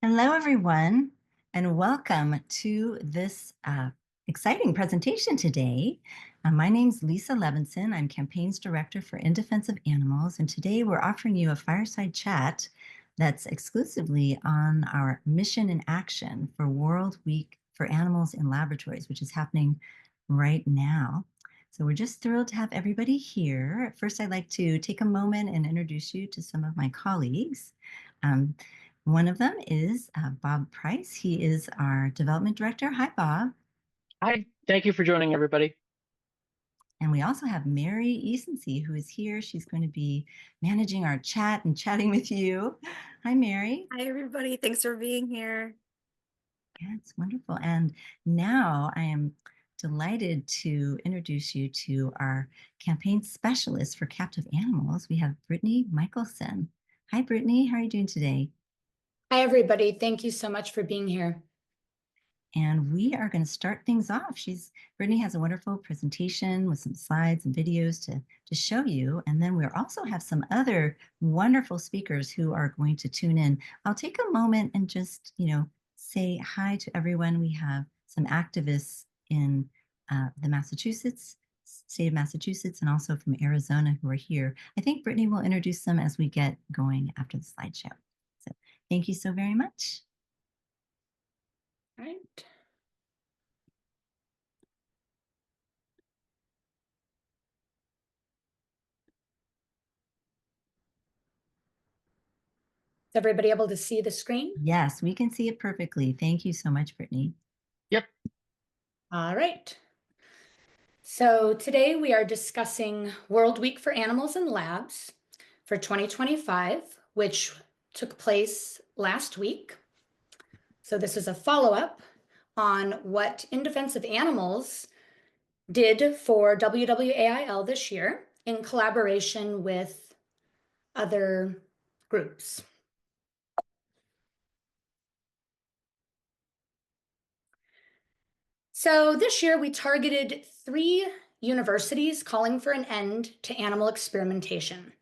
Hello, everyone, and welcome to this exciting presentation today. My name's Lisa Levinson. I'm Campaigns Director for In Defense of Animals, and today we're offering you a fireside chat that's exclusively on our mission and action for World Week for Animals in Laboratories, which is happening right now. So we're just thrilled to have everybody here. First, I'd like to take a moment and introduce you to some of my colleagues. One of them is Bob Price. He is our development director. Hi, Bob. Hi, thank you for joining, everybody. And we also have Mary Easonsey, who is here. She's going to be managing our chat and chatting with you. Hi, Mary. Hi, everybody. Thanks for being here. Yeah, it's wonderful. And now I am delighted to introduce you to our campaign specialist for captive animals. We have Brittany Michelson. Hi, Brittany. How are you doing today? Hi, everybody. Thank you so much for being here. And we are going to start things off. Brittany has a wonderful presentation with some slides and videos to show you. And then we'll also have some other wonderful speakers who are going to tune in. I'll take a moment and just, say hi to everyone. We have some activists in the state of Massachusetts, and also from Arizona who are here. I think Brittany will introduce them as we get going after the slideshow. So thank you so very much. All right. Is everybody able to see the screen? Yes, we can see it perfectly. Thank you so much, Brittany. Yep. All right. So today we are discussing World Week for Animals in Labs for 2025, which took place last week. So this is a follow-up on what In Defense of Animals did for WWAIL this year in collaboration with other groups. So this year we targeted 3 universities calling for an end to animal experimentation.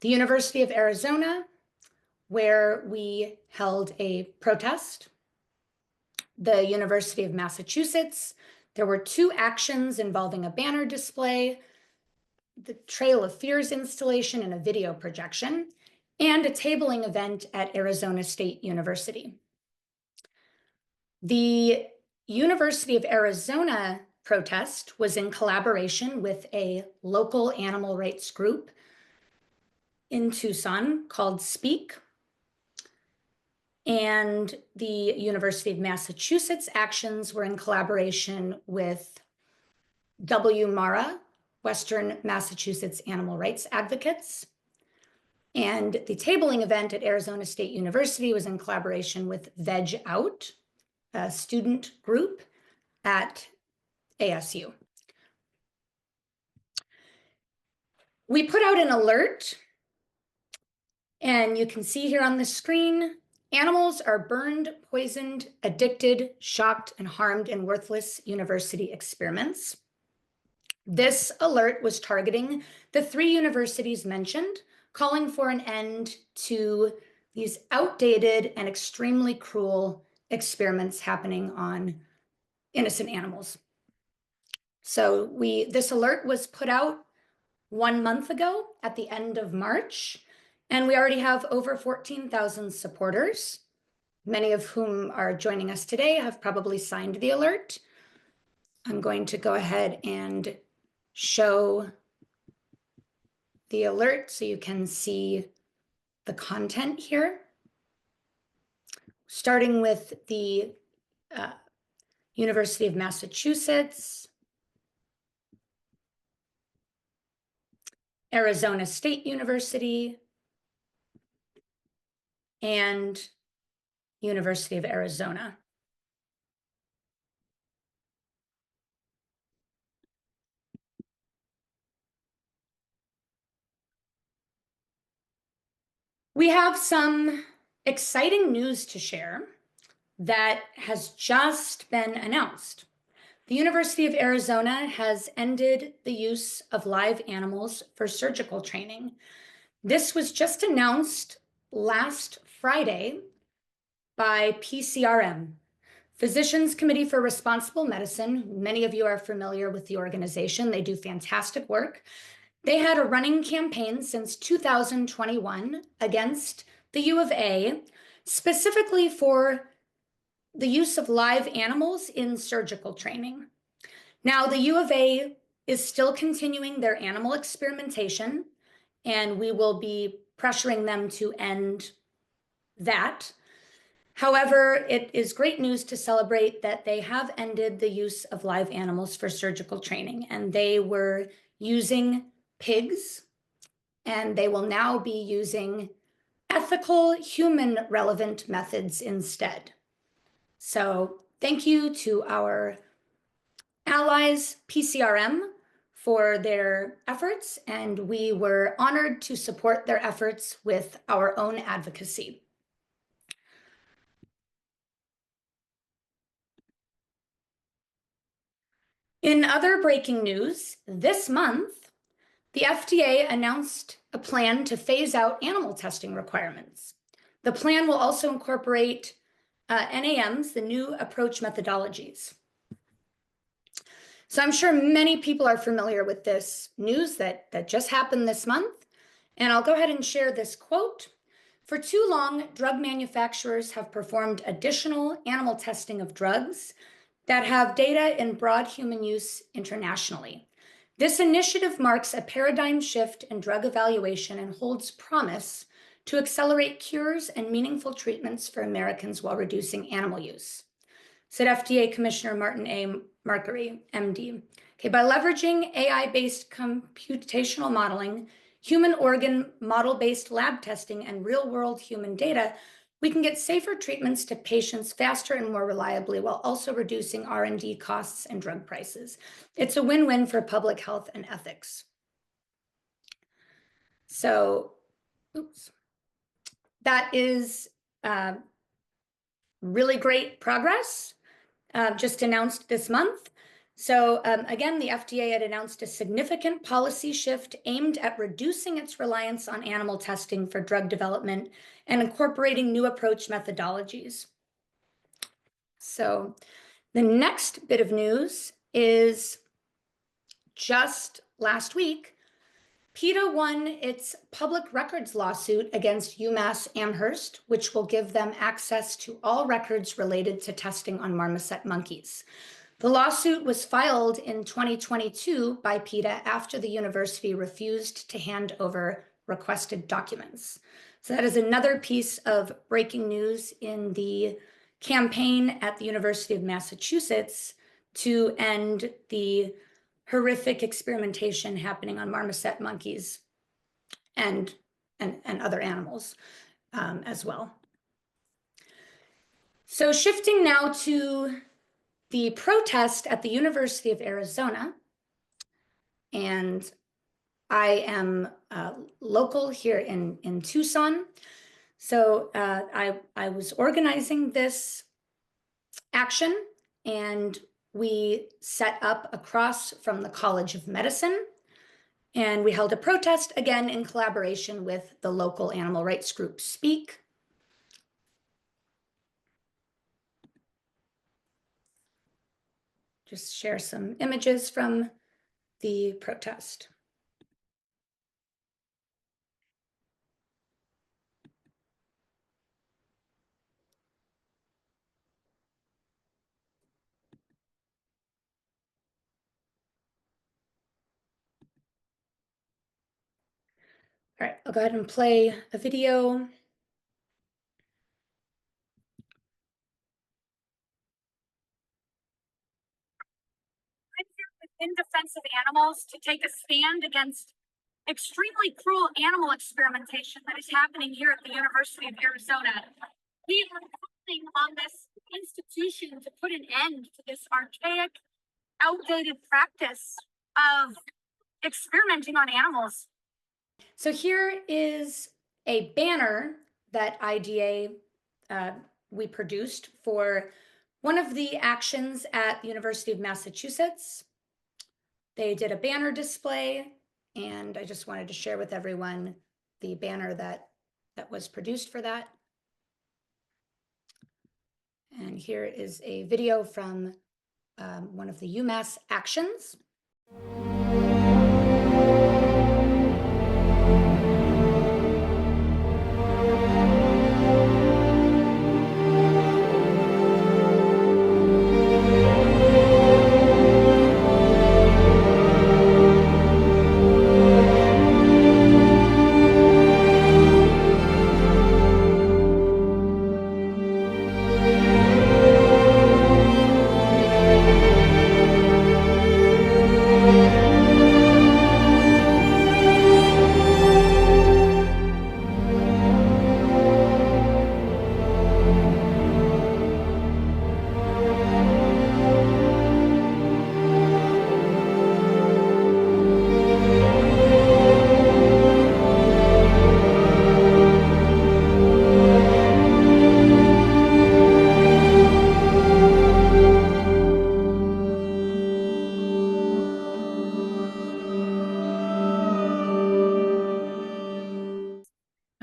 The University of Arizona, where we held a protest. The University of Massachusetts, there were 2 actions involving a banner display, the Trail of Fears installation and a video projection, and a tabling event at Arizona State University. The University of Arizona protest was in collaboration with a local animal rights group in Tucson called Speak. And the University of Massachusetts actions were in collaboration with WMARA, Western Massachusetts Animal Rights Advocates. And the tabling event at Arizona State University was in collaboration with Veg Out, a student group at ASU. We put out an alert, and you can see here on the screen, animals are burned, poisoned, addicted, shocked, and harmed in worthless university experiments. This alert was targeting the 3 universities mentioned, calling for an end to these outdated and extremely cruel experiments happening on innocent animals. So this alert was put out 1 month ago at the end of March, and we already have over 14,000 supporters, many of whom are joining us today, have probably signed the alert. I'm going to go ahead and show the alert so you can see the content here. Starting with the University of Massachusetts, Arizona State University, and University of Arizona. We have some exciting news to share that has just been announced. The University of Arizona has ended the use of live animals for surgical training. This was just announced last Friday by PCRM, Physicians Committee for Responsible Medicine. Many of you are familiar with the organization. They do fantastic work. They had a running campaign since 2021 against the U of A, specifically for the use of live animals in surgical training. Now, the U of A is still continuing their animal experimentation, and we will be pressuring them to end that. However, it is great news to celebrate that they have ended the use of live animals for surgical training, and they were using pigs, and they will now be using ethical, human-relevant methods instead. So thank you to our allies, PCRM, for their efforts, and we were honored to support their efforts with our own advocacy. In other breaking news, this month, the FDA announced a plan to phase out animal testing requirements. The plan will also incorporate NAMs, the new approach methodologies. So I'm sure many people are familiar with this news that just happened this month. And I'll go ahead and share this quote. For too long, drug manufacturers have performed additional animal testing of drugs that have data in broad human use internationally. This initiative marks a paradigm shift in drug evaluation and holds promise to accelerate cures and meaningful treatments for Americans while reducing animal use, said FDA Commissioner Martin A. Markary, MD. Okay, by leveraging AI-based computational modeling, human organ model-based lab testing, and real-world human data, we can get safer treatments to patients faster and more reliably while also reducing R&D costs and drug prices. It's a win-win for public health and ethics. So, that is really great progress just announced this month. So again, the FDA had announced a significant policy shift aimed at reducing its reliance on animal testing for drug development and incorporating new approach methodologies. So the next bit of news is just last week, PETA won its public records lawsuit against UMass Amherst, which will give them access to all records related to testing on marmoset monkeys. The lawsuit was filed in 2022 by PETA after the university refused to hand over requested documents. So that is another piece of breaking news in the campaign at the University of Massachusetts to end the horrific experimentation happening on marmoset monkeys and other animals as well. So shifting now to the protest at the University of Arizona, and I am local here in Tucson. So I was organizing this action, and we set up across from the College of Medicine, and we held a protest again in collaboration with the local animal rights group Speak. Just share some images from the protest. All right, I'll go ahead and play a video. In defense of animals, to take a stand against extremely cruel animal experimentation that is happening here at the University of Arizona. We are calling on this institution to put an end to this archaic, outdated practice of experimenting on animals. So here is a banner that IDA we produced for one of the actions at the University of Massachusetts. They did a banner display, and I just wanted to share with everyone the banner that was produced for that. And here is a video from one of the UMass actions.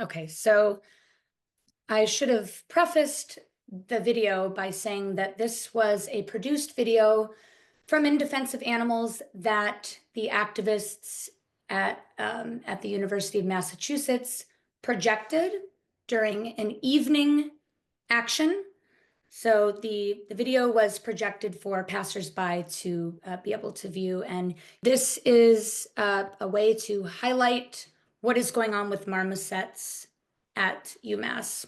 Okay, so I should have prefaced the video by saying that this was a produced video from In Defense of Animals that the activists at the University of Massachusetts projected during an evening action. So the video was projected for passersby to be able to view, and this is a way to highlight what is going on with marmosets at UMass.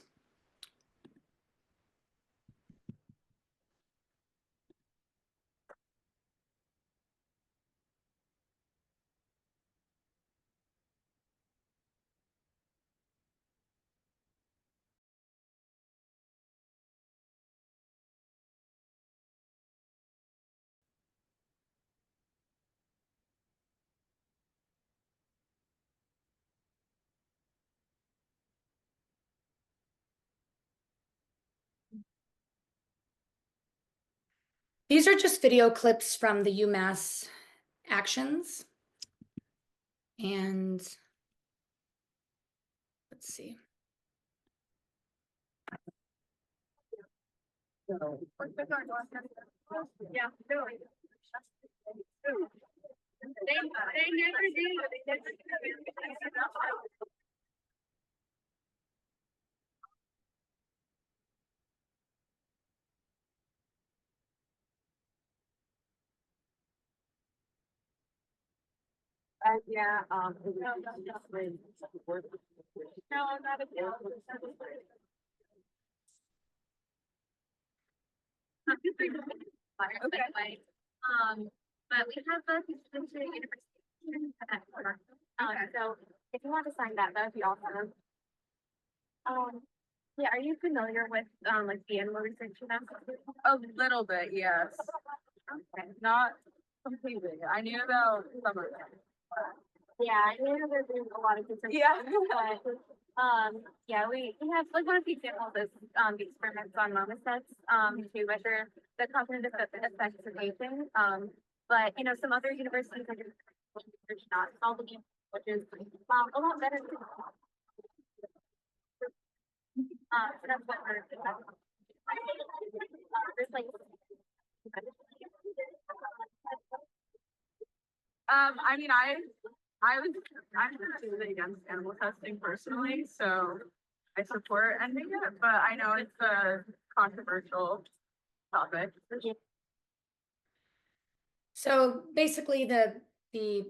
These are just video clips from the UMass actions. And let's see. Yeah. They never do. Yeah. No, not a deal. Okay. But we have the university. So if you want to sign that, that would be awesome. Yeah, are you familiar with like the animal research methods? A little bit, yes. Okay. Not completely. I knew about some of them. Yeah, I knew there's a lot of different. Yeah. But, yeah, we have like one of the examples is the experiments on marmosets to measure the cognitive effects of aging. But you know, some other universities are doing research not solving it, which is a lot better. So that's what we're there's like I mean I'm completely against animal testing personally, so I support ending it, but I know it's a controversial topic. So basically the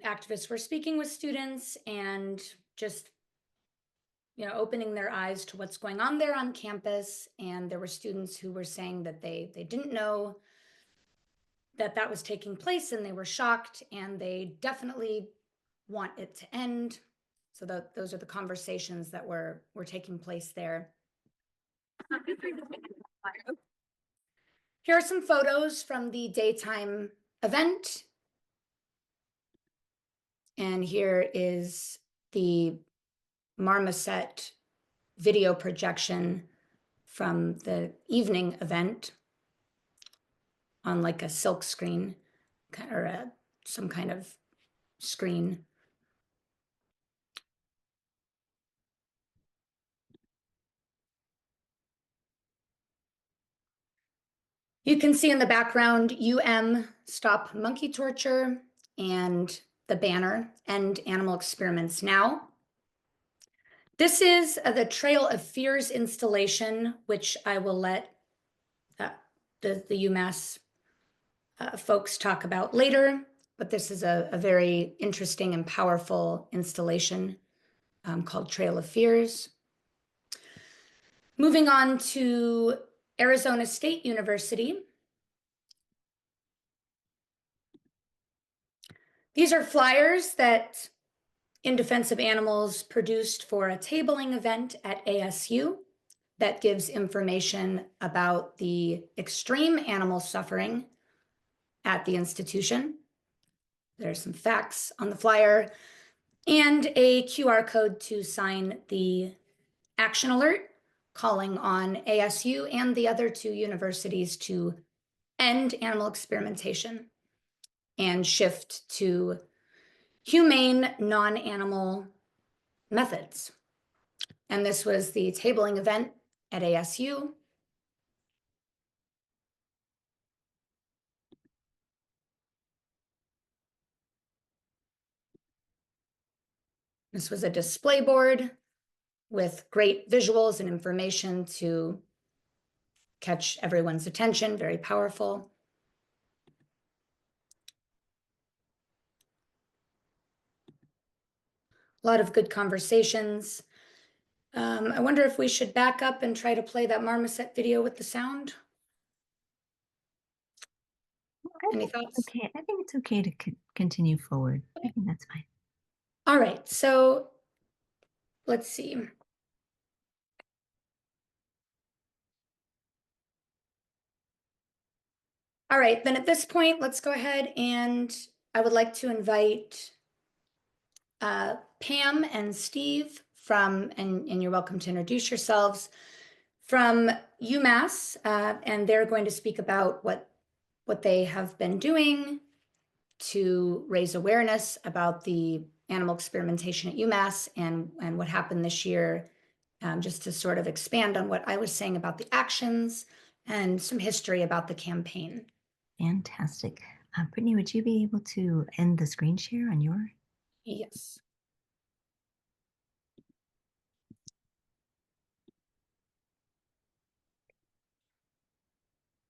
activists were speaking with students and just opening their eyes to what's going on there on campus. And there were students who were saying that they didn't know that was taking place, and they were shocked, and they definitely want it to end. So those are the conversations that were taking place there. Here are some photos from the daytime event. And here is the marmoset video projection from the evening event on like a silk screen or some kind of screen. You can see in the background Stop Monkey Torture and the banner End Animal Experiments Now. This is the Trail of Fears installation, which I will let the UMass folks talk about later, but this is a very interesting and powerful installation called Trail of Fears. Moving on to Arizona State University. These are flyers that In Defense of Animals produced for a tabling event at ASU that gives information about the extreme animal suffering at the institution. There's some facts on the flyer and a QR code to sign the action alert calling on ASU and the other two universities to end animal experimentation and shift to humane, non-animal methods. And this was the tabling event at ASU. This was a display board with great visuals and information to catch everyone's attention, very powerful. A lot of good conversations. I wonder if we should back up and try to play that marmoset video with the sound. Any thoughts? Okay, I think it's okay to continue forward. I think that's fine. All right, so let's see. All right, then at this point, let's go ahead and I would like to invite Pam and Steve from, and you're welcome to introduce yourselves, from UMass, and they're going to speak about what they have been doing to raise awareness about the animal experimentation at UMass and what happened this year, just to sort of expand on what I was saying about the actions and some history about the campaign. Fantastic. Brittany, would you be able to end the screen share on your? Yes.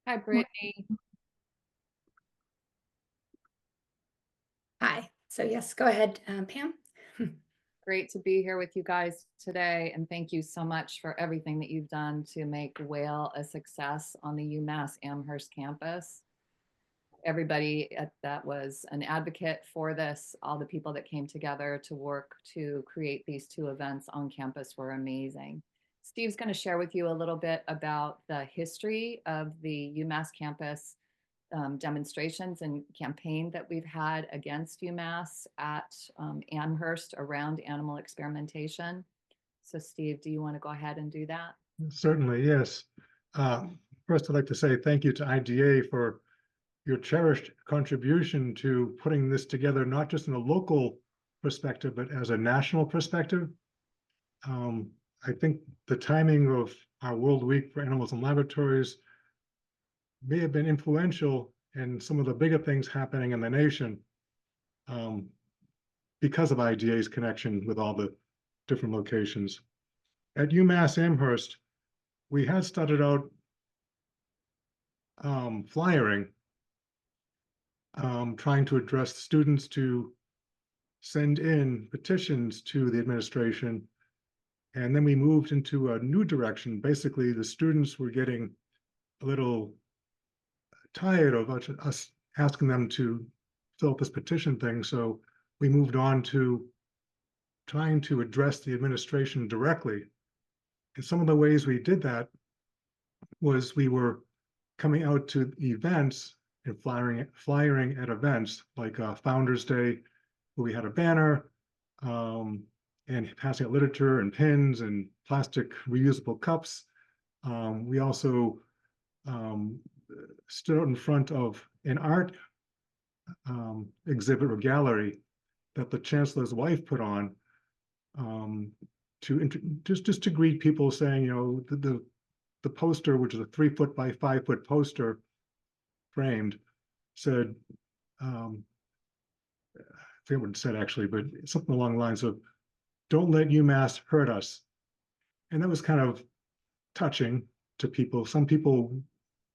Hi, Brittany. Hi. So yes, go ahead, Pam. Great to be here with you guys today. And thank you so much for everything that you've done to make WWAIL a success on the UMass Amherst campus. Everybody that was an advocate for this, all the people that came together to work to create these two events on campus were amazing. Steve's going to share with you a little bit about the history of the UMass campus demonstrations and campaign that we've had against UMass at Amherst around animal experimentation. So Steve, do you want to go ahead and do that? Certainly, yes. First, I'd like to say thank you to IDA for your cherished contribution to putting this together, not just in a local perspective, but as a national perspective. I think the timing of our World Week for Animals and Laboratories may have been influential in some of the bigger things happening in the nation because of IDA's connection with all the different locations. At UMass Amherst, we had started out flyering, trying to address students to send in petitions to the administration. And then we moved into a new direction. Basically, the students were getting a little tired of us asking them to fill out this petition thing. So we moved on to trying to address the administration directly. And some of the ways we did that was we were coming out to events and flyering at events like Founders Day, where we had a banner and passing out literature and pins and plastic reusable cups. We also stood out in front of an art exhibit or gallery that the chancellor's wife put on just to greet people, saying, you know, the poster, which is a 3 foot by 5 foot poster, framed, said, I forget what it said actually, but something along the lines of, "Don't let UMass hurt us." And that was kind of touching to people. Some people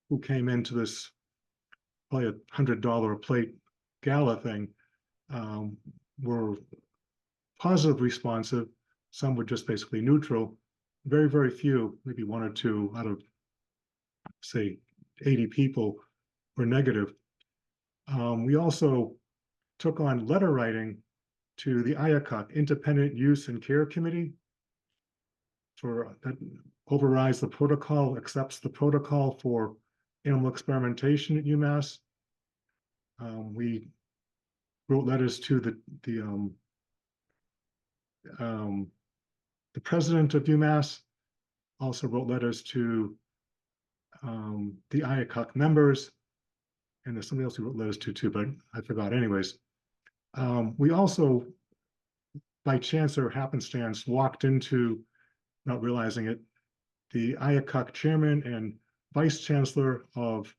who came into this probably $100 a plate gala thing were positive responsive. Some were just basically neutral. Very, very few, maybe one or two out of, say, 80 people were negative. We also took on letter writing to the IACUC, Independent Use and Care Committee, for that overrides the protocol, accepts the protocol for animal experimentation at UMass. We wrote letters to the president of UMass, also wrote letters to the IACUC members, and there's somebody else who wrote letters to too, but I forgot anyways. We also, by chance or happenstance, walked into, not realizing it, the IACUC chairman and vice chancellor of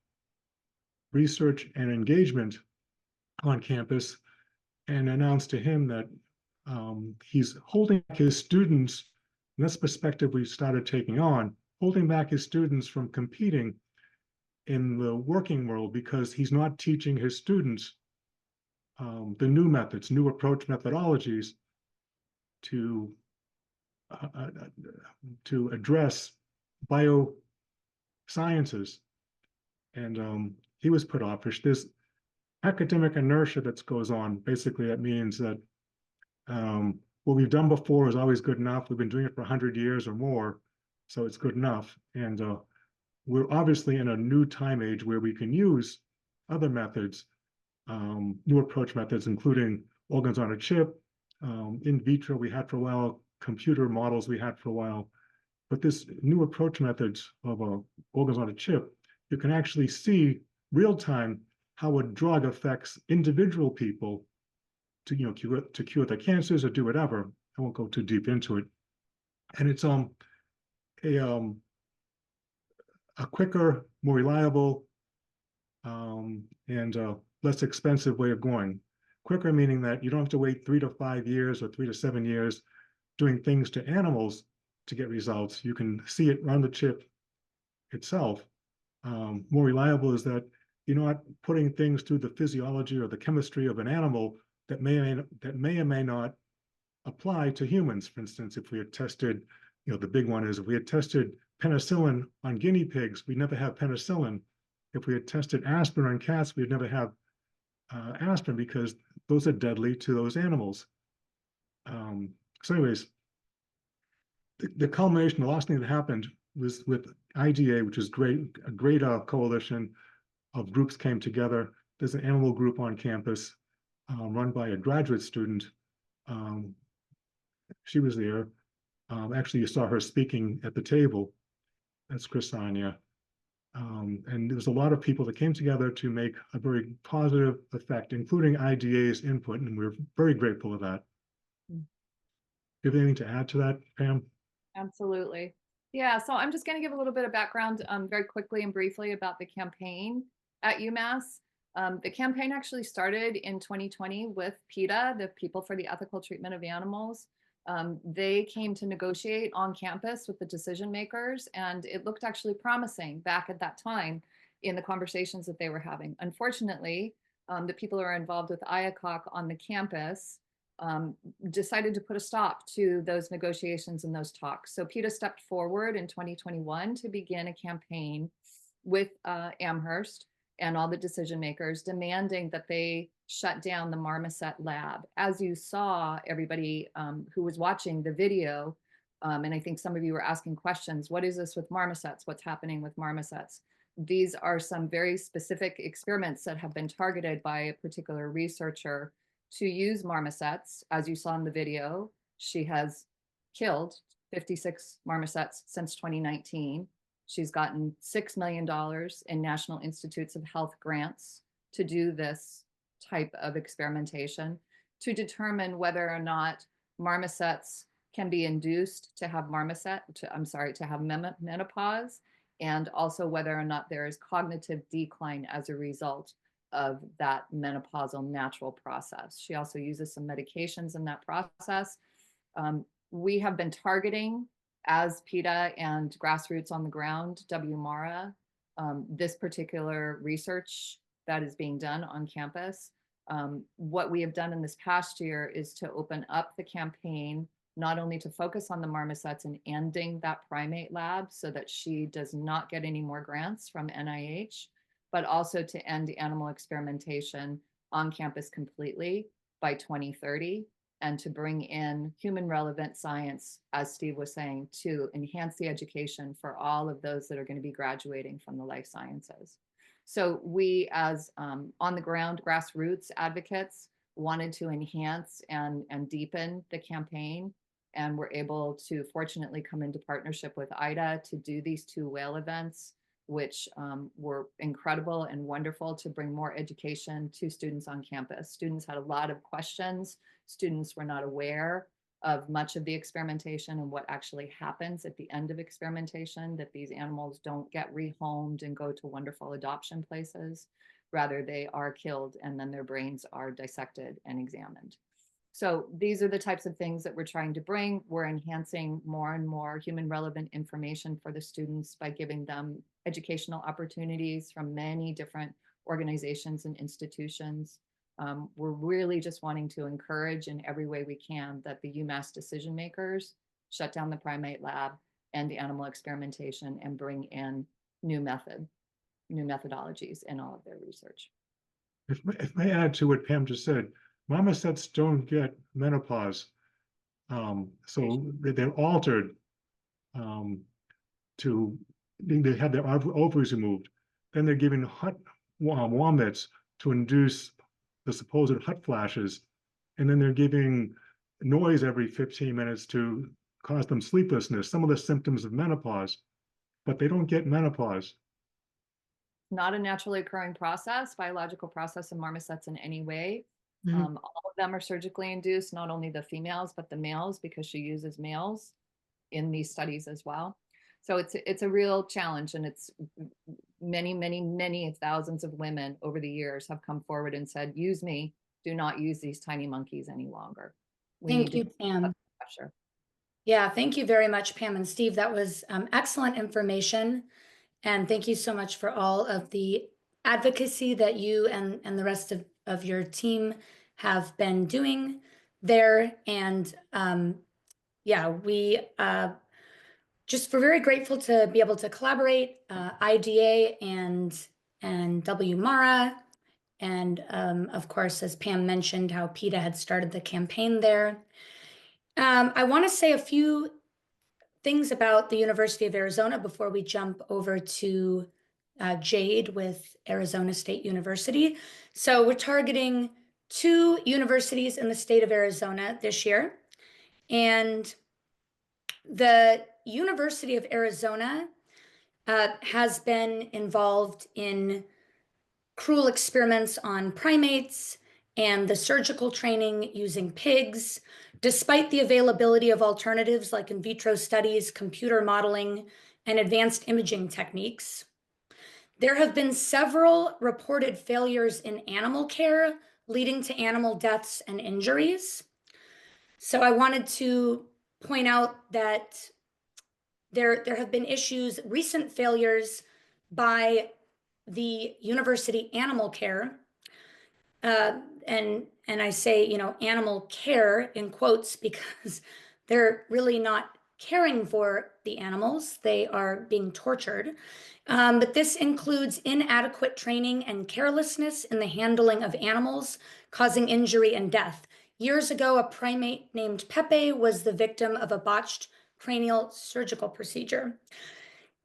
research and engagement on campus, and announced to him that he's holding back his students, and that's perspective we started taking on, holding back his students from competing in the working world because he's not teaching his students the new methods, new approach methodologies to address biosciences. And he was put off. There's academic inertia that goes on. Basically, that means that what we've done before is always good enough. We've been doing it for 100 years or more, so it's good enough. And we're obviously in a new time age where we can use other methods, new approach methods, including organs on a chip, in vitro we had for a while, computer models we had for a while. But this new approach methods of organs on a chip, you can actually see real time how a drug affects individual people to cure their cancers or do whatever. I won't go too deep into it. And it's a quicker, more reliable, and less expensive way of going. Quicker meaning that you don't have to wait 3 to 5 years or 3 to 7 years doing things to animals to get results. You can see it on the chip itself. More reliable is that you're not putting things through the physiology or the chemistry of an animal that may or may not apply to humans. For instance, if we had tested, the big one is if we had tested penicillin on guinea pigs, we'd never have penicillin. If we had tested aspirin on cats, we'd never have aspirin because those are deadly to those animals. So anyways, the culmination, the last thing that happened was with IDA, which is great, a great coalition of groups came together. There's an animal group on campus run by a graduate student. She was there. Actually, you saw her speaking at the table. That's Chrisania. And there was a lot of people that came together to make a very positive effect, including IDA's input, and we're very grateful for that. Do you have anything to add to that, Pam? Absolutely. Yeah, so I'm just going to give a little bit of background very quickly and briefly about the campaign at UMass. The campaign actually started in 2020 with PETA, the People for the Ethical Treatment of Animals. They came to negotiate on campus with the decision makers, and it looked actually promising back at that time in the conversations that they were having. Unfortunately, the people who are involved with IACUC on the campus decided to put a stop to those negotiations and those talks. So PETA stepped forward in 2021 to begin a campaign with Amherst and all the decision makers demanding that they shut down the marmoset lab. As you saw, everybody who was watching the video, and I think some of you were asking questions, what is this with marmosets? What's happening with marmosets? These are some very specific experiments that have been targeted by a particular researcher to use marmosets. As you saw in the video, she has killed 56 marmosets since 2019. She's gotten $6 million in National Institutes of Health grants to do this type of experimentation to determine whether or not marmosets can be induced to have menopause and also whether or not there is cognitive decline as a result of that menopausal natural process. She also uses some medications in that process. We have been targeting, as PETA and Grassroots on the Ground, WMARA, this particular research that is being done on campus. What we have done in this past year is to open up the campaign, not only to focus on the marmosets and ending that primate lab so that she does not get any more grants from NIH, but also to end animal experimentation on campus completely by 2030, and to bring in human relevant science, as Steve was saying, to enhance the education for all of those that are going to be graduating from the life sciences. So we, as on the ground grassroots advocates, wanted to enhance and deepen the campaign, and were able to fortunately come into partnership with IDA to do these 2 whale events, which were incredible and wonderful to bring more education to students on campus. Students had a lot of questions. Students were not aware of much of the experimentation and what actually happens at the end of experimentation, that these animals don't get rehomed and go to wonderful adoption places. Rather, they are killed and then their brains are dissected and examined. So these are the types of things that we're trying to bring. We're enhancing more and more human relevant information for the students by giving them educational opportunities from many different organizations and institutions. We're really just wanting to encourage in every way we can that the UMass decision makers shut down the primate lab, end animal experimentation, and bring in new methodologies in all of their research. If I may add to what Pam just said, marmosets don't get menopause. So they're altered they have their ovaries removed. Then they're given hot warm mitts to induce the supposed hot flashes. And then they're giving noise every 15 minutes to cause them sleeplessness, some of the symptoms of menopause, but they don't get menopause. Not a naturally occurring process, biological process in marmosets in any way. All of them are surgically induced, not only the females, but the males, because she uses males in these studies as well. So it's a real challenge, and it's many thousands of women over the years have come forward and said, use me, do not use these tiny monkeys any longer. Thank you, Pam. Pressure. Yeah, thank you very much, Pam and Steve. That was excellent information. And thank you so much for all of the advocacy that you and the rest of your team have been doing there. And yeah, we just we're very grateful to be able to collaborate, IDA and WMARA. And of course, as Pam mentioned, how PETA had started the campaign there. I want to say a few things about the University of Arizona before we jump over to Jade with Arizona State University. So we're targeting 2 universities in the state of Arizona this year. And the University of Arizona has been involved in cruel experiments on primates and the surgical training using pigs, despite the availability of alternatives like in vitro studies, computer modeling, and advanced imaging techniques. There have been several reported failures in animal care, leading to animal deaths and injuries. So I wanted to point out that there have been issues, recent failures by the university animal care, and I say, animal care in quotes because they're really not caring for the animals. They are being tortured. But this includes inadequate training and carelessness in the handling of animals, causing injury and death. Years ago, a primate named Pepe was the victim of a botched cranial surgical procedure.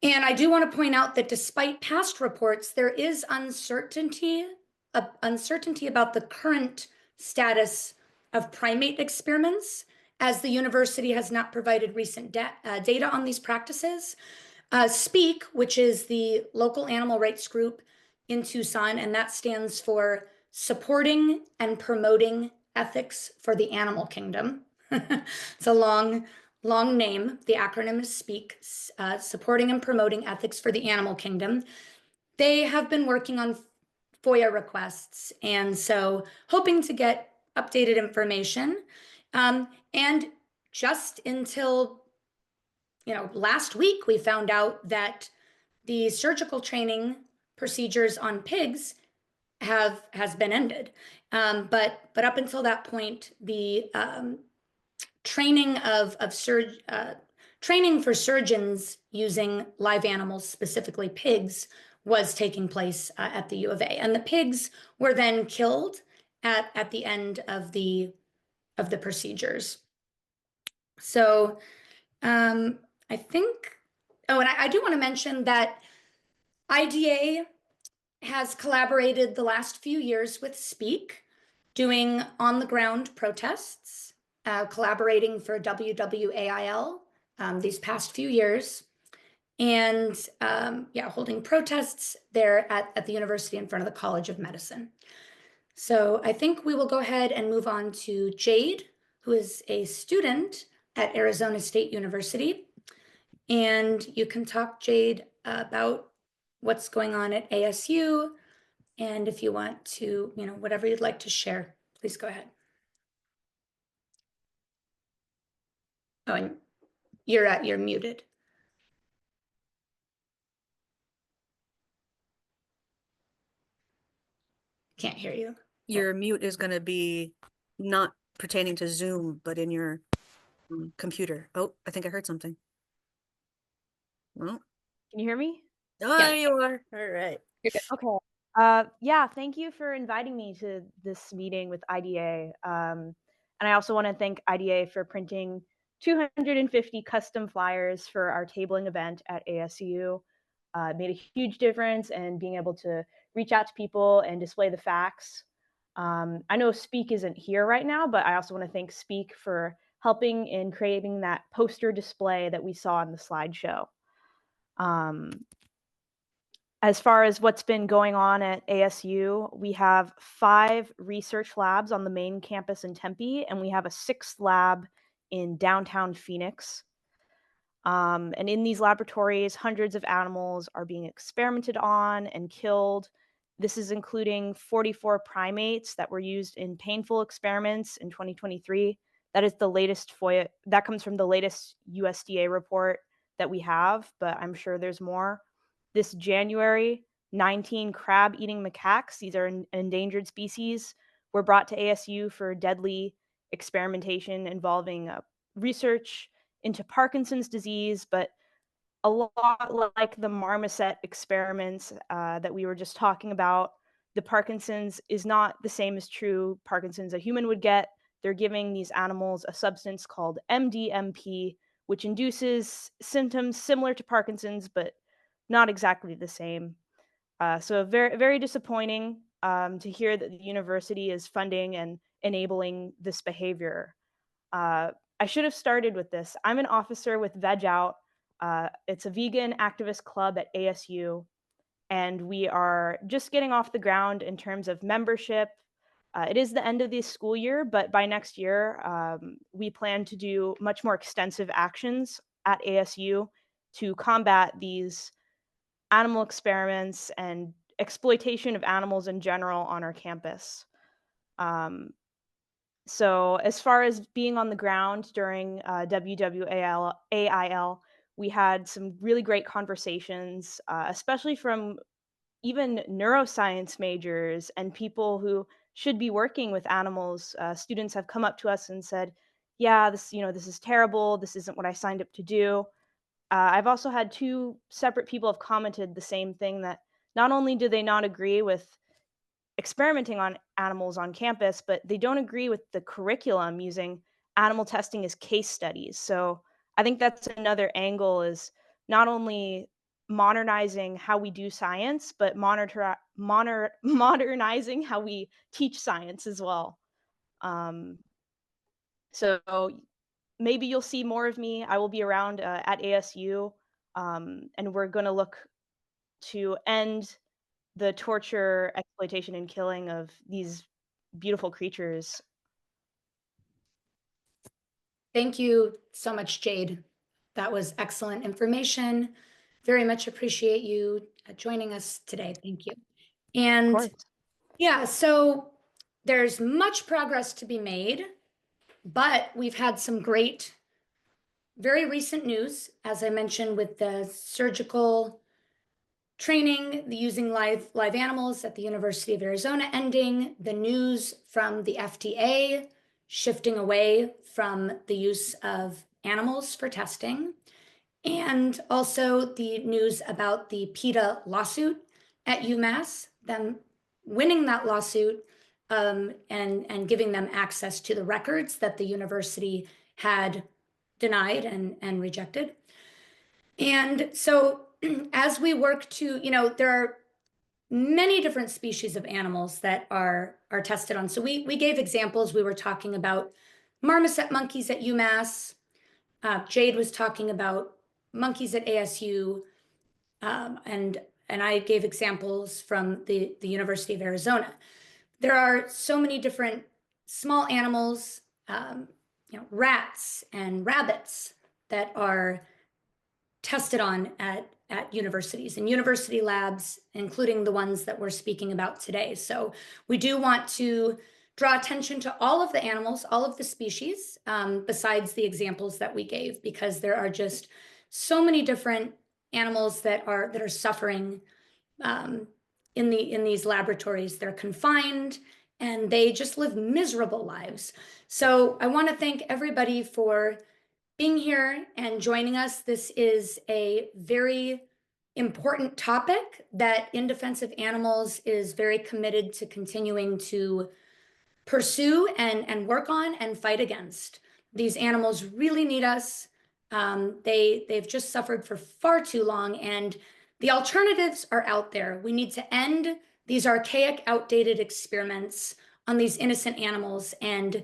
And I do want to point out that despite past reports, there is uncertainty about the current status of primate experiments, as the university has not provided recent data on these practices. SPEAK, which is the local animal rights group in Tucson, and that stands for Supporting and Promoting Ethics for the Animal Kingdom. It's a long long name. The acronym is SPEAK, Supporting and Promoting Ethics for the Animal Kingdom. They have been working on FOIA requests, and so hoping to get updated information. And just until last week, we found out that the surgical training procedures on pigs has been ended. But up until that point, the training training for surgeons using live animals, specifically pigs, was taking place at the U of A, and the pigs were then killed at the end of the procedures. So I think. Oh, and I do want to mention that IDA has collaborated the last few years with Speak, doing on-the-ground protests, collaborating for WWAIL these past few years, and holding protests there at the university in front of the College of Medicine. So I think we will go ahead and move on to Jade, who is a student at Arizona State University. And you can talk, Jade, about what's going on at ASU. And if you want to, whatever you'd like to share, please go ahead. Oh, and you're muted. Can't hear you. Your mute is going to be not pertaining to Zoom, but in your computer. Oh, I think I heard something. Well, Can you hear me? oh, Yeah. there you are. All right. Okay. Yeah, thank you for inviting me to this meeting with IDA. And I also want to thank IDA for printing 250 custom flyers for our tabling event at ASU. It made a huge difference in being able to reach out to people and display the facts. I know Speak isn't here right now, but I also want to thank Speak for helping in creating that poster display that we saw in the slideshow. As far as what's been going on at ASU, we have 5 research labs on the main campus in Tempe, and we have a 6th lab in downtown Phoenix. And in these laboratories, hundreds of animals are being experimented on and killed. This is including 44 primates that were used in painful experiments in 2023. That is the latest FOIA. That comes from the latest USDA report that we have, but I'm sure there's more. This January, 19 crab-eating macaques, these are an endangered species, were brought to ASU for deadly experimentation involving research into Parkinson's disease, but a lot like the marmoset experiments that we were just talking about. The Parkinson's is not the same as true Parkinson's a human would get. They're giving these animals a substance called MDMP, which induces symptoms similar to Parkinson's, but not exactly the same. So very, very disappointing to hear that the university is funding and enabling this behavior. I should have started with this. I'm an officer with Veg Out. It's a vegan activist club at ASU, and we are just getting off the ground in terms of membership. It is the end of the school year, but by next year, we plan to do much more extensive actions at ASU to combat these animal experiments and exploitation of animals in general on our campus. So as far as being on the ground during WWAIL, we had some really great conversations, especially from even neuroscience majors and people who should be working with animals. Students have come up to us and said, yeah, this is terrible. This isn't what I signed up to do. I've also had 2 separate people have commented the same thing, that not only do they not agree with experimenting on animals on campus, but they don't agree with the curriculum using animal testing as case studies. So I think that's another angle, is not only modernizing how we do science, but modernizing how we teach science as well. So maybe you'll see more of me. I will be around at ASU, and we're going to look to end the torture, exploitation, and killing of these beautiful creatures. Thank you so much, Jade. That was excellent information. Very much appreciate you joining us today. Thank you. Of And course. yeah, so there's much progress to be made, but we've had some great, very recent news, as I mentioned, with the surgical training, the using live animals at the University of Arizona ending, the news from the FDA shifting away from the use of animals for testing, and also the news about the PETA lawsuit at UMass, them winning that lawsuit, and giving them access to the records that the university had denied and rejected. And so as we work to, there are many different species of animals that are tested on. So we gave examples. We were talking about marmoset monkeys at UMass. Jade was talking about monkeys at ASU, and I gave examples from the University of Arizona. There are so many different small animals, rats and rabbits that are tested on at universities and university labs, including the ones that we're speaking about today. So we do want to draw attention to all of the animals, all of the species, besides the examples that we gave, because there are just so many different animals that are suffering in these laboratories. They're confined and they just live miserable lives. So I want to thank everybody for being here and joining us. This is a very important topic that In Defense of Animals is very committed to continuing to pursue and work on and fight against. These animals really need us. They've just suffered for far too long, and the alternatives are out there. We need to end these archaic, outdated experiments on these innocent animals and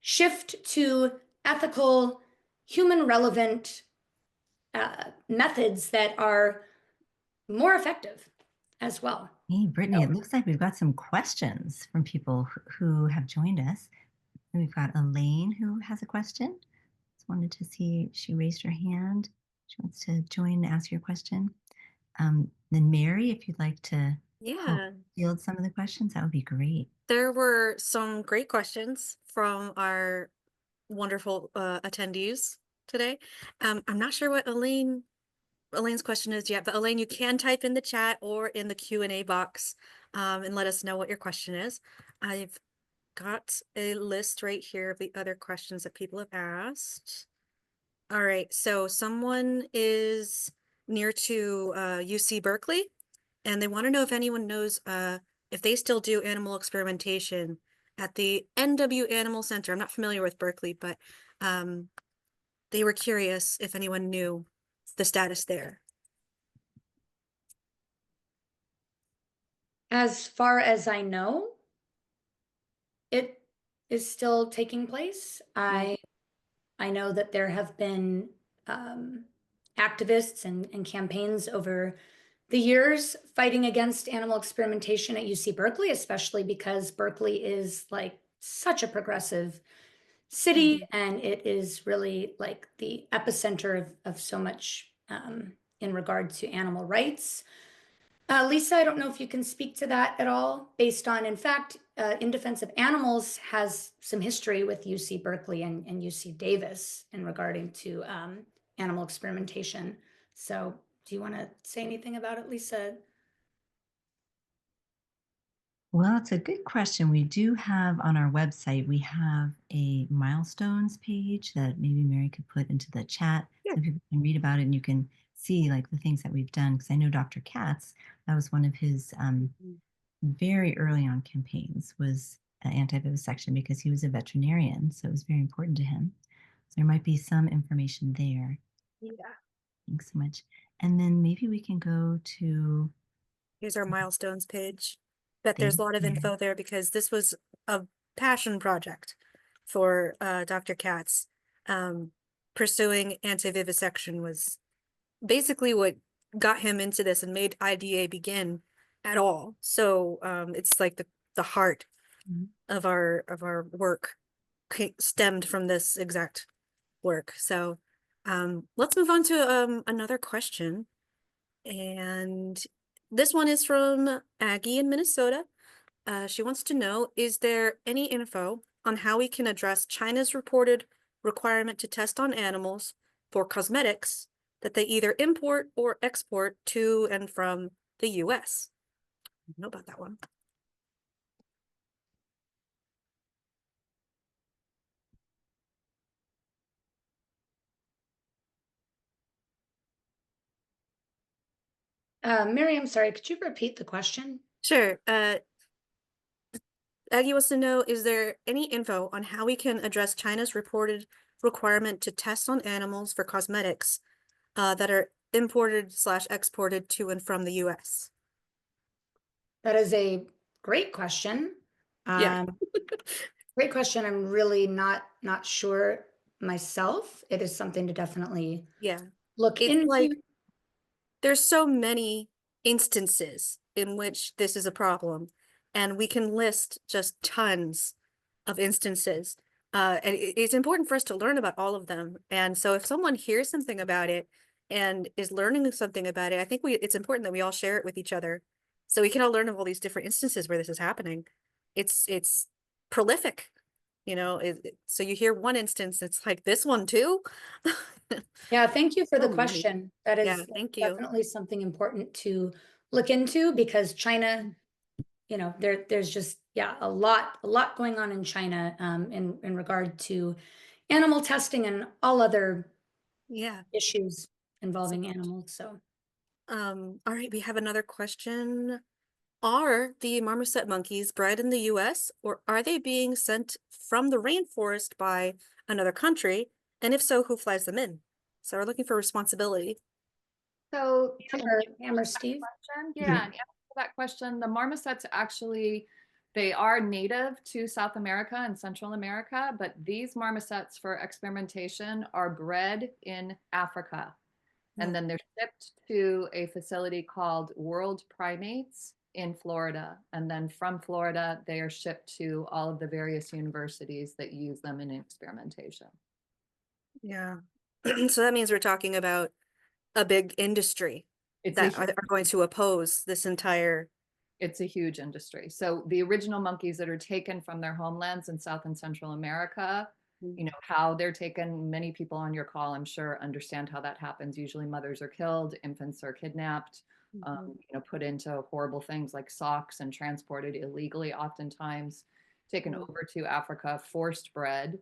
shift to ethical, human relevant methods that are more effective as well. Hey, Brittany, it looks like we've got some questions from people who have joined us. We've got Elaine who has a question. Just wanted to see, she raised her hand. She wants to join and ask your question. Then Mary, if you'd like to help Yeah, field some of the questions, that would be great. there were some great questions from our wonderful attendees today. I'm not sure what Elaine's question is yet, but Elaine, you can type in the chat or in the Q&A box and let us know what your question is. I've got a list right here of the other questions that people have asked. All right, so someone is near to UC Berkeley, and they want to know if anyone knows if they still do animal experimentation at the NW Animal Center. I'm not familiar with Berkeley, but they were curious if anyone knew the status there. As far as I know, it is still taking place. I know that there have been activists and campaigns over the years fighting against animal experimentation at UC Berkeley, especially because Berkeley is like such a progressive city, and it is really like the epicenter of so much in regard to animal rights. Lisa, I don't know if you can speak to that at all, based on, in fact, In Defense of Animals has some history with UC Berkeley and UC Davis in regarding to animal experimentation. So do you want to say anything about it, Lisa? Well, it's a good question. We do have on our website, we have a milestones page that maybe Mary could put into the chat so people can read about it and you can see like the things that we've done. Because I know Dr. Katz, that was one of his very early on campaigns was anti-vivisection because he was a veterinarian. So it was very important to him. So there might be some information there. Yeah. Thanks so much. And then maybe we can go to... Here's our milestones page. Bet there's a lot of info there because this was a passion project for Dr. Katz. Pursuing anti-vivisection was basically what got him into this and made IDA begin at all. So it's like the heart of our work stemmed from this exact work. So let's move on to another question. And this one is from Aggie in Minnesota. She wants to know, is there any info on how we can address China's reported requirement to test on animals for cosmetics that they either import or export to and from the US? I don't know about that one. Miriam, sorry, could you repeat the question? Sure. Aggie wants to know, is there any info on how we can address China's reported requirement to test on animals for cosmetics that are imported / exported to and from the US? That is a great question. Yeah. Great question. I'm really not sure myself. It is something to definitely Yeah. look It's like into. there's so many instances in which this is a problem, and we can list just tons of instances. And it's important for us to learn about all of them. And so if someone hears something about it and is learning something about it, I think it's important that we all share it with each other so we can all learn of all these different instances where this is happening. It's prolific, you know. So you hear one instance, it's like this one too. Yeah, thank you for the So many. question. That Yeah, is thank you. definitely something important to look into, because China, you know, there's just, yeah, a lot going on in China in regard to animal testing and all other Yeah. issues involving animals. So All right, we have another question. Are the marmoset monkeys bred in the US, or are they being sent from the rainforest by another country? And if so, who flies them in? So we're looking for responsibility. So Hammer Steve. yeah, and answer that question, the marmosets actually, they are native to South America and Central America, but these marmosets for experimentation are bred in Africa. And then they're shipped to a facility called World Primates in Florida. And then from Florida, they are shipped to all of the various universities that use them in experimentation. Yeah. So that means we're talking about a big industry that are going to oppose this entire. It's a huge industry. So the original monkeys that are taken from their homelands in South and Central America, you know, how they're taken, many people on your call, I'm sure, understand how that happens. Usually mothers are killed, infants are kidnapped, you know, put into horrible things like socks and transported illegally, oftentimes taken over to Africa, forced bred,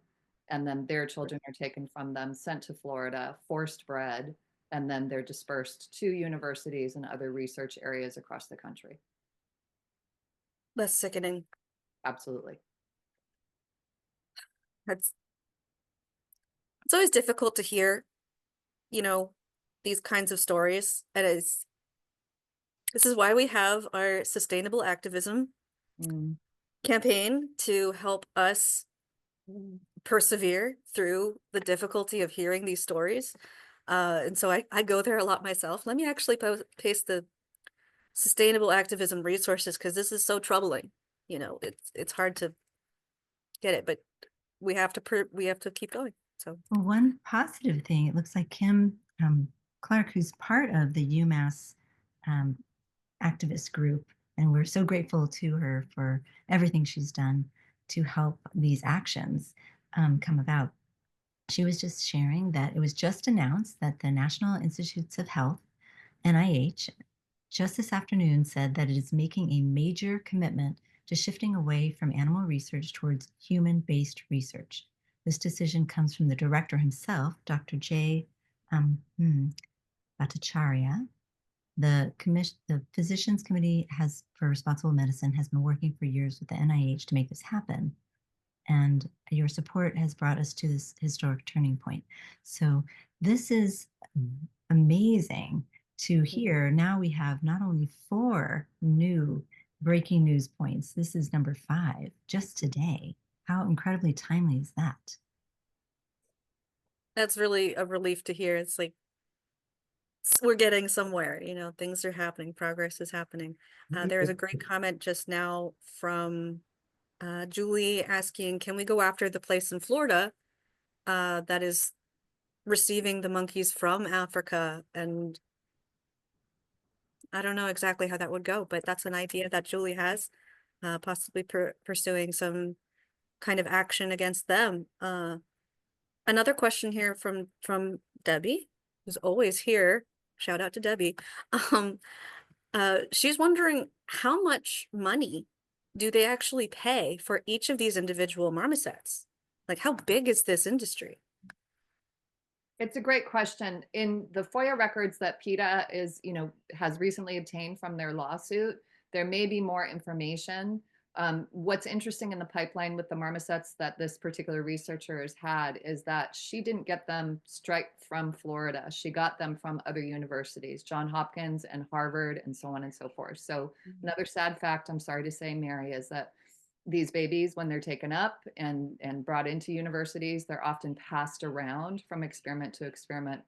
and then their children are taken from them, sent to Florida, forced bred, and then they're dispersed to universities and other research areas across the country. That's sickening. Absolutely. It's always difficult to hear, you know, these kinds of stories. This is why we have our sustainable activism campaign to help us persevere through the difficulty of hearing these stories. And so I go there a lot myself. Let me actually paste the sustainable activism resources, because this is so troubling. You know, it's hard to get it, but we have to keep going. So Well, one positive thing, it looks like Kim Clark, who's part of the UMass activist group, and we're so grateful to her for everything she's done to help these actions come about. She was just sharing that it was just announced that the National Institutes of Health, NIH, just this afternoon said that it is making a major commitment to shifting away from animal research towards human-based research. This decision comes from the director himself, Dr. Jay Bhattacharya. The Physicians Committee for Responsible Medicine has been working for years with the NIH to make this happen. And your support has brought us to this historic turning point. So this is amazing to hear. Now we have not only 4 new breaking news points. This is number 5 just today. How incredibly timely is that? that's really a relief to hear. It's like we're getting somewhere, you know, things are happening, progress is happening. There was a great comment just now from Julie asking, can we go after the place in Florida that is receiving the monkeys from Africa, and I don't know exactly how that would go, but that's an idea that Julie has, possibly pursuing some kind of action against them. Another question here from Debbie, who's always here. Shout out to Debbie. Um, she's wondering how much money do they actually pay for each of these individual marmosets? Like, how big is this industry? It's a great question. In the FOIA records that PETA has recently obtained from their lawsuit, there may be more information. What's interesting in the pipeline with the marmosets that this particular researcher has had is that she didn't get them straight from Florida. She got them from other universities, Johns Hopkins and Harvard, and so on and so forth. So another sad fact, I'm sorry to say, Mary, is that these babies, when they're taken up and brought into universities, they're often passed around from experiment to experiment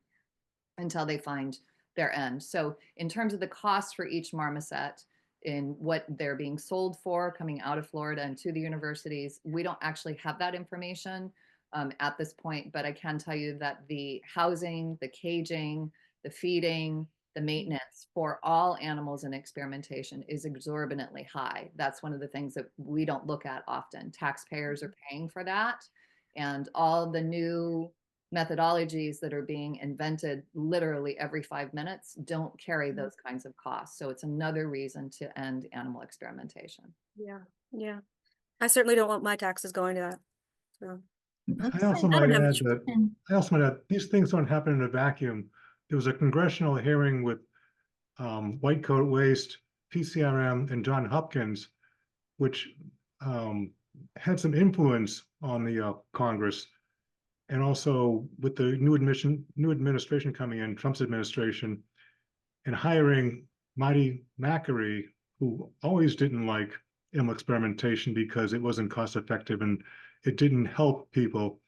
until they find their end. So in terms of the cost for each marmoset, in what they're being sold for coming out of Florida and to the universities, we don't actually have that information at this point, but I can tell you that the housing, the caging, the feeding, the maintenance for all animals in experimentation is exorbitantly high. That's one of the things that we don't look at often. Taxpayers are paying for that. And all the new methodologies that are being invented literally every 5 minutes don't carry those kinds of costs. So it's another reason to end animal experimentation. Yeah. Yeah. I certainly don't want my taxes going to that. So I also might add that these things don't happen in a vacuum. There was a congressional hearing with White Coat Waste, PCRM, and Johns Hopkins, which had some influence on the Congress. And also with the new administration coming in, Trump's administration, and hiring Marty Macri, who always didn't like animal experimentation because it wasn't cost effective and it didn't help people.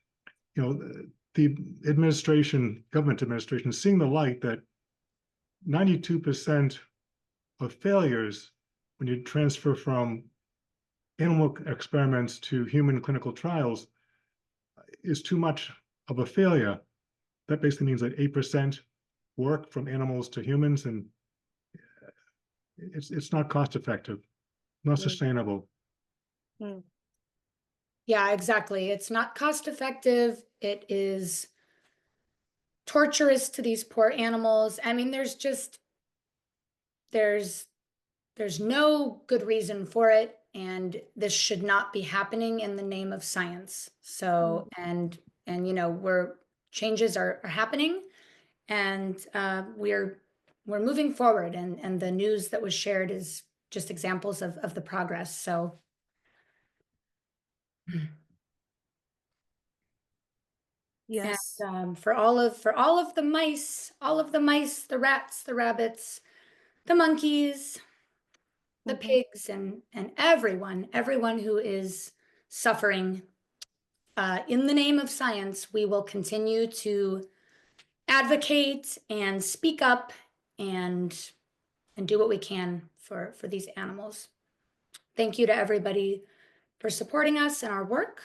The government administration, seeing the light that 92% of failures when you transfer from animal experiments to human clinical trials is too much of a failure. That basically means that 8% work from animals to humans, and it's not cost effective, not sustainable. Yeah, exactly. It's not cost effective. It is torturous to these poor animals. I mean, there's no good reason for it, and this should not be happening in the name of science. So, and changes are happening, and we're moving forward, and the news that was shared is just examples of the progress. So yes. and for all of the mice, the rats, the rabbits, the monkeys, the pigs, and everyone who is suffering, in the name of science, we will continue to advocate and speak up and do what we can for these animals. Thank you to everybody for supporting us and our work.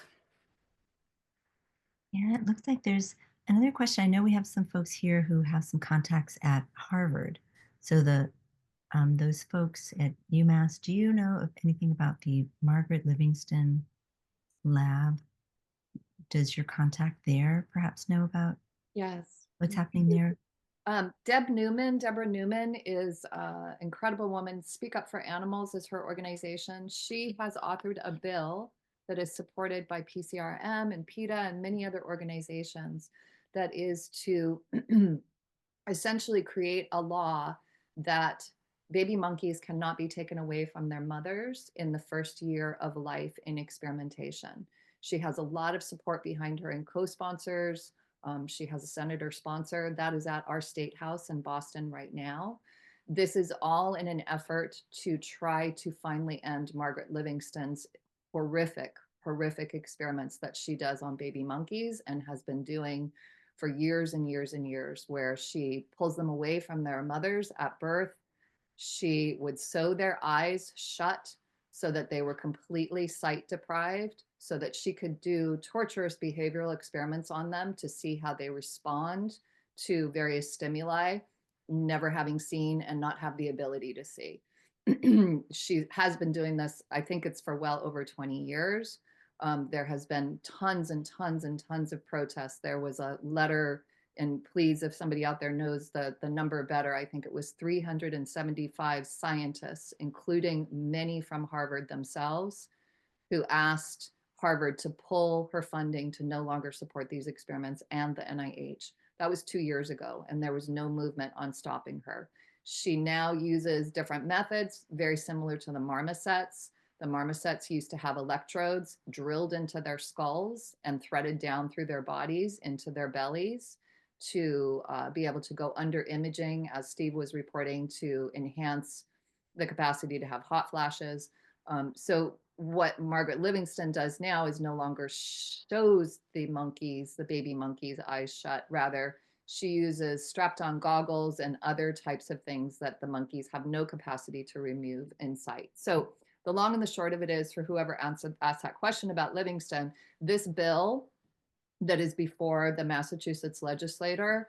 Yeah, it looks like there's another question. I know we have some folks here who have some contacts at Harvard. So those folks at UMass, do you know of anything about the Margaret Livingston lab? Does your contact there perhaps know about Yes. what's happening there? Deborah Newman is an incredible woman. Speak Up for Animals is her organization. She has authored a bill that is supported by PCRM and PETA and many other organizations that is to essentially create a law that baby monkeys cannot be taken away from their mothers in the first year of life in experimentation. She has a lot of support behind her and co-sponsors. She has a senator sponsor that is at our state house in Boston right now. This is all in an effort to try to finally end Margaret Livingston's horrific experiments that she does on baby monkeys and has been doing for years and years and years, where she pulls them away from their mothers at birth. She would sew their eyes shut so that they were completely sight deprived, so that she could do torturous behavioral experiments on them to see how they respond to various stimuli, never having seen and not have the ability to see. She has been doing this, I think it's for well over 20 years. There has been tons and tons and tons of protests. There was a letter, and please, if somebody out there knows the number better, I think it was 375 scientists, including many from Harvard themselves, who asked Harvard to pull her funding to no longer support these experiments, and the NIH. That was 2 years ago, and there was no movement on stopping her. She now uses different methods, very similar to the marmosets. The marmosets used to have electrodes drilled into their skulls and threaded down through their bodies into their bellies to be able to go under imaging, as Steve was reporting, to enhance the capacity to have hot flashes. So what Margaret Livingston does now is no longer shows the monkeys, the baby monkeys, eyes shut. Rather, she uses strapped on goggles and other types of things that the monkeys have no capacity to remove in sight. So the long and the short of it is, for whoever asked that question about Livingston, this bill that is before the Massachusetts legislation,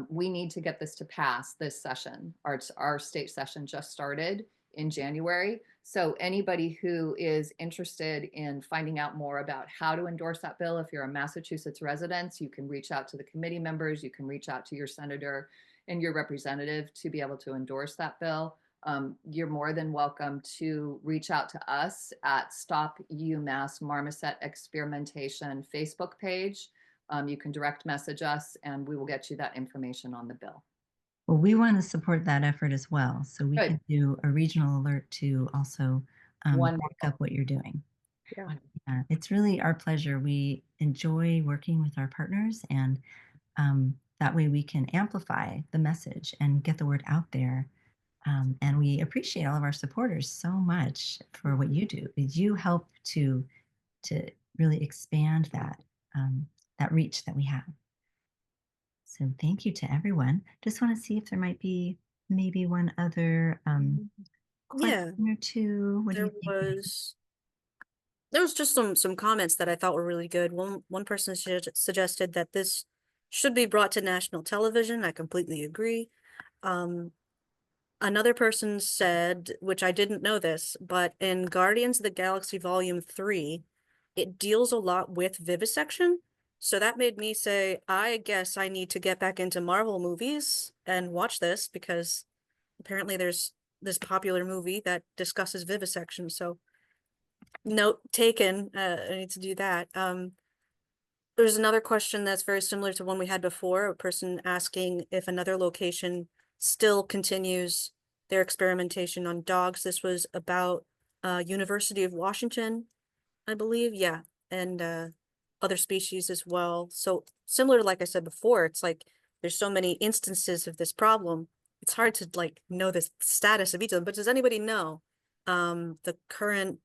we need to get this to pass this session. Our state session just started in January. So anybody who is interested in finding out more about how to endorse that bill, if you're a Massachusetts resident, you can reach out to the committee members, you can reach out to your senator and your representative to be able to endorse that bill. You're more than welcome to reach out to us at Stop UMass Marmoset Experimentation Facebook page. You can direct message us and we will get you that information on the bill. Well, we want to support that effort as well. So we Good. can do a regional alert to also back Wonderful. up what you're doing. Yeah. It's really our pleasure. We enjoy working with our partners, and that way we can amplify the message and get the word out there. And we appreciate all of our supporters so much for what you do. You help to really expand that that reach that we have. So thank you to everyone. Just want to see if there might be maybe one other question or two. What do you think? There was just some comments that I thought were really good. One person suggested that this should be brought to national television. I completely agree. Another person said, which I didn't know this, but in Guardians of the Galaxy Volume 3, it deals a lot with vivisection. So that made me say, I guess I need to get back into Marvel movies and watch this, because apparently there's this popular movie that discusses vivisection. So note taken, I need to do that. There's another question that's very similar to one we had before, a person asking if another location still continues their experimentation on dogs. This was about University of Washington, I believe. Yeah. And other species as well. So similar to, like I said before, it's like there's so many instances of this problem. It's hard to like know the status of each of them, but does anybody know the current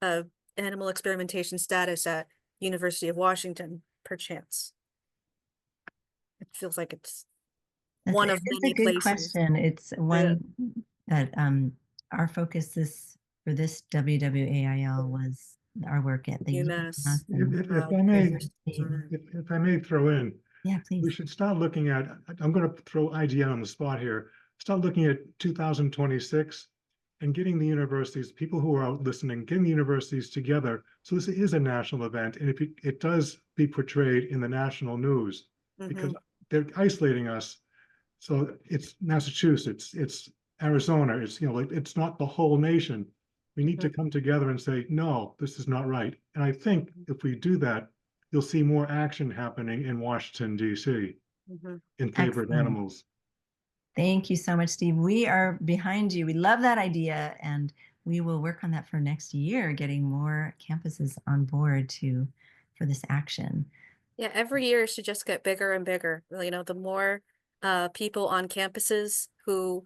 animal experimentation status at University of Washington, perchance? It feels like it's one of many a good places. question. It's one that our focus for this WWAIL was our work at the UMass. If I may throw in, yeah, please. we should start looking at, I'm going to throw IGN on the spot here, start looking at 2026 and getting the universities, people who are out listening, getting the universities together. So this is a national event, and it does be portrayed in the national news, because they're isolating us. So it's Massachusetts, it's Arizona, it's, like, it's not the whole nation. We need to come together and say, no, this is not right. And I think if we do that, you'll see more action happening in Washington, D.C. in favor of animals. Thank you so much, Steve. We are behind you. We love that idea, and we will work on that for next year, getting more campuses on board for this action. Yeah, every year should just get bigger and bigger. The more people on campuses who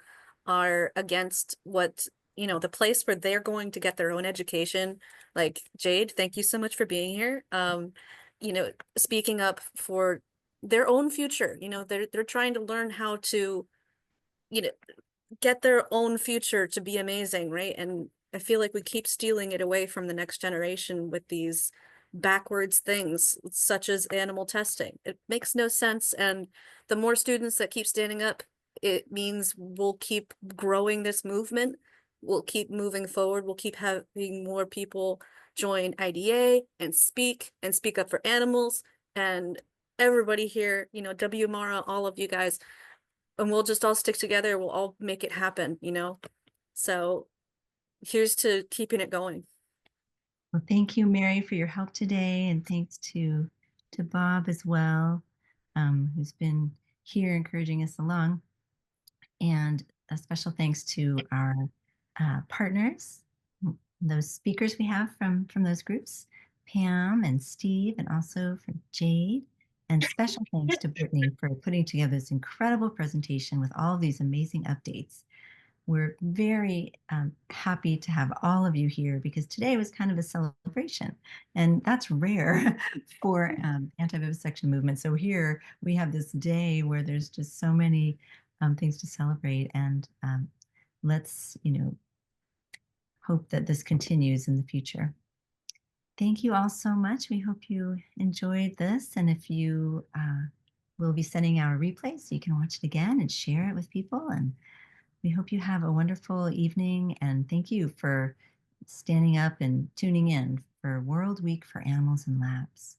are against what, the place where they're going to get their own education. Like Jade, thank you so much for being here. Speaking up for their own future. They're trying to learn how to, get their own future to be amazing, right? And I feel like we keep stealing it away from the next generation with these backwards things, such as animal testing. It makes no sense. And the more students that keep standing up, it means we'll keep growing this movement. We'll keep moving forward. We'll keep having more people join IDA and speak up for animals. And everybody here, you know, WMARA, all of you guys, and we'll just all stick together. We'll all make it happen, you know? So here's to keeping it going. Well, thank you, Mary, for your help today, and thanks to Bob as well, who's been here encouraging us along. And a special thanks to our partners, those speakers we have from those groups, Pam and Steve, and also from Jade. And special thanks to Brittany for putting together this incredible presentation with all of these amazing updates. We're very happy to have all of you here because today was kind of a celebration, and that's rare for anti-vivisection movement. So here we have this day where there's just so many things to celebrate, and let's, you know, hope that this continues in the future. Thank you all so much. We hope you enjoyed this, and if you will be sending out a replay so you can watch it again and share it with people. And we hope you have a wonderful evening, and thank you for standing up and tuning in for World Week for Animals in Labs.